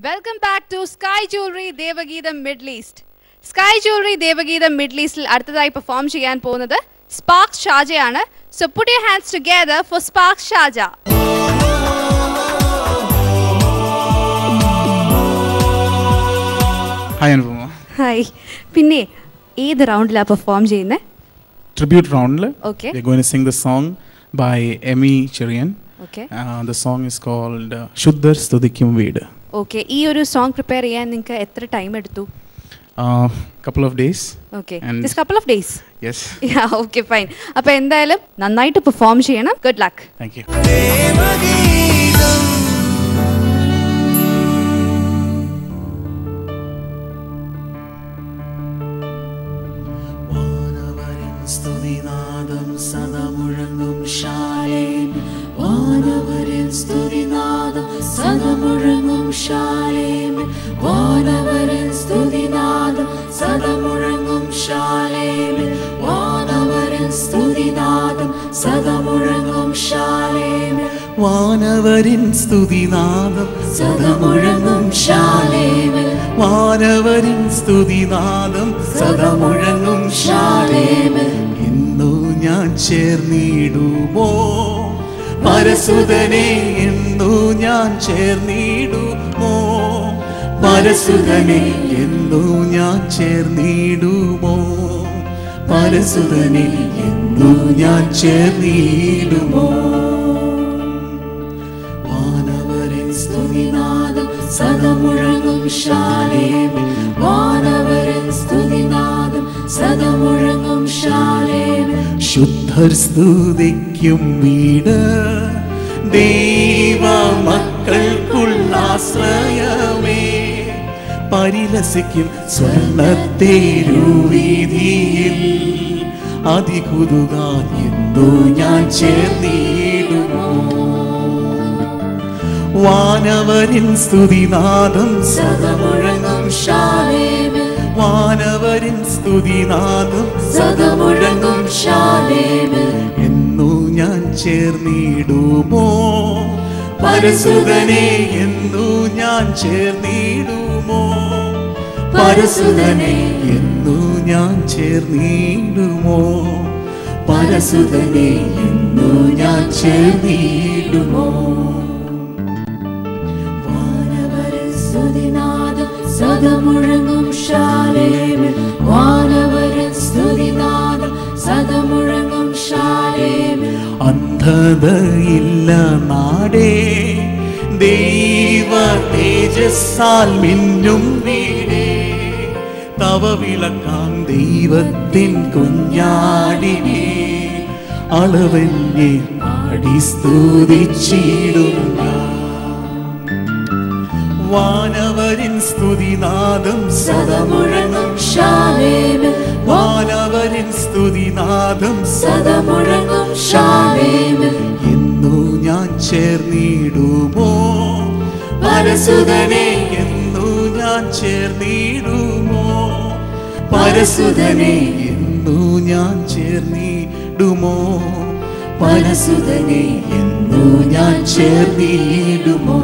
Welcome back to Sky Jewelry Devageetham Middle East. Sky Jewelry Devageetham Middle Eastil അടുത്തതായി perform ചെയ്യാൻ പോകുന്നത് Sparks Sharjah ആണ്. So put your hands together for Sparks Sharjah. Hi Anupama. Hi. പിന്നെ ഏത് റൗണ്ടിലാ perform ചെയ്യുന്നത്? Tribute round. Okay. We're going to sing the song by Emmy Cherian. Okay. The song is called Shuddhar Studhikkum Veedu. Okay. ഈ ഒരു song prepare ചെയ്യാൻ നിങ്ങൾക്ക് എത്ര time എടുത്തു? Couple of days. Okay. And Just couple of days. Yes. Yeah, okay, fine. അപ്പോൾ എന്തായാലും നന്നായിട്ട് perform ചെയ്യണം. Good luck. Thank you. സ്തുതിനാദം സദമുഴങ്ങും Salem വാനവരിൽ സ്തുതിനാദം സദമുഴങ്ങും Salem വാനവരിൽ സ്തുതിനാദം സദമുഴങ്ങും Salem വാനവരിൽ സ്തുതിനാദം സദമുഴങ്ങും Salem വാനവരിൻ സ്തുതിനാദം സദമുഴങ്ങും Salem വാനവരിൻ സ്തുതിനാദം സദമുഴങ്ങും Salem ഇന്നു ഞാൻ ചേർന്നിടുമോ പരസുതനെ എന്നു ഞാൻ ചേർന്നിടുമോ പരസുതനെ എന്നു ഞാൻ ചേർന്നിടുമോ പരസുതനെ എന്നു ഞാൻ ചേർന്നിടുമോ വാനവരിൻ സ്തുതിനാദം സദമുഴങ്ങും ശാലേം വാനവരിൻ സ്തുതിനാദം സദമുഴങ്ങും ശാലേം ശുദ്ധർ സ്തുതിക്കും വീട് ദൈവ മക്കൾക്കുള്ള ആശ്രയമേ പരിലസിക്കും സ്വർണ്ണത്തേരുവീതിയിൽ അതികുതുകാൻ എന്നു ഞാൻ ചേർന്നിടുമോ വാനവരിൻ സ്തുതിനാദം സദമുഴങ്ങും ശാലേം വാനവരിൻ സ്തുതിനാദം സദമുഴങ്ങും ശാലേം എന്നു ഞാൻ ചേർന്നിടുമോ പരസുതനെ എന്നു ഞാൻ ചേർന്നിടുമോ പരസുതനെ എന്നു ഞാൻ ചേർന്നിടുമോ പരസുതനെ എന്നു ഞാൻ ചേർന്നിടുമോ വാനവരിൻ സ്തുതിനാദം സദമുഴങ്ങും ശാലേം വാനവരിൻ സ്തുതിനാദം സദമുഴങ്ങും ശാലേം അന്ധതയില്ല നാടേ ദൈവ തേജസ്സാൽ മിന്നും വീടേ തവ വിളക്കാം ദൈവത്തിൻ കുഞ്ഞാടിനെ അളവന്നെ പാടി സ്തുതിച്ചിടുന്ന വാനവരിൻ സ്തുതിനാദം സദമുഴങ്ങും ശാലേം വാനവരിൻ സ്തുതിനാദം സദമുഴങ്ങും ശാലേം എന്നു ഞാൻ ചേർന്നിടുമോ പരസുതനെ എന്നു ഞാൻ ചേർന്നിടുമോ പരസുതനെ എന്നു ഞാൻ ചേർന്നിടുമോ പരസുതനെ എന്നു ഞാൻ ചേർന്നിടുമോ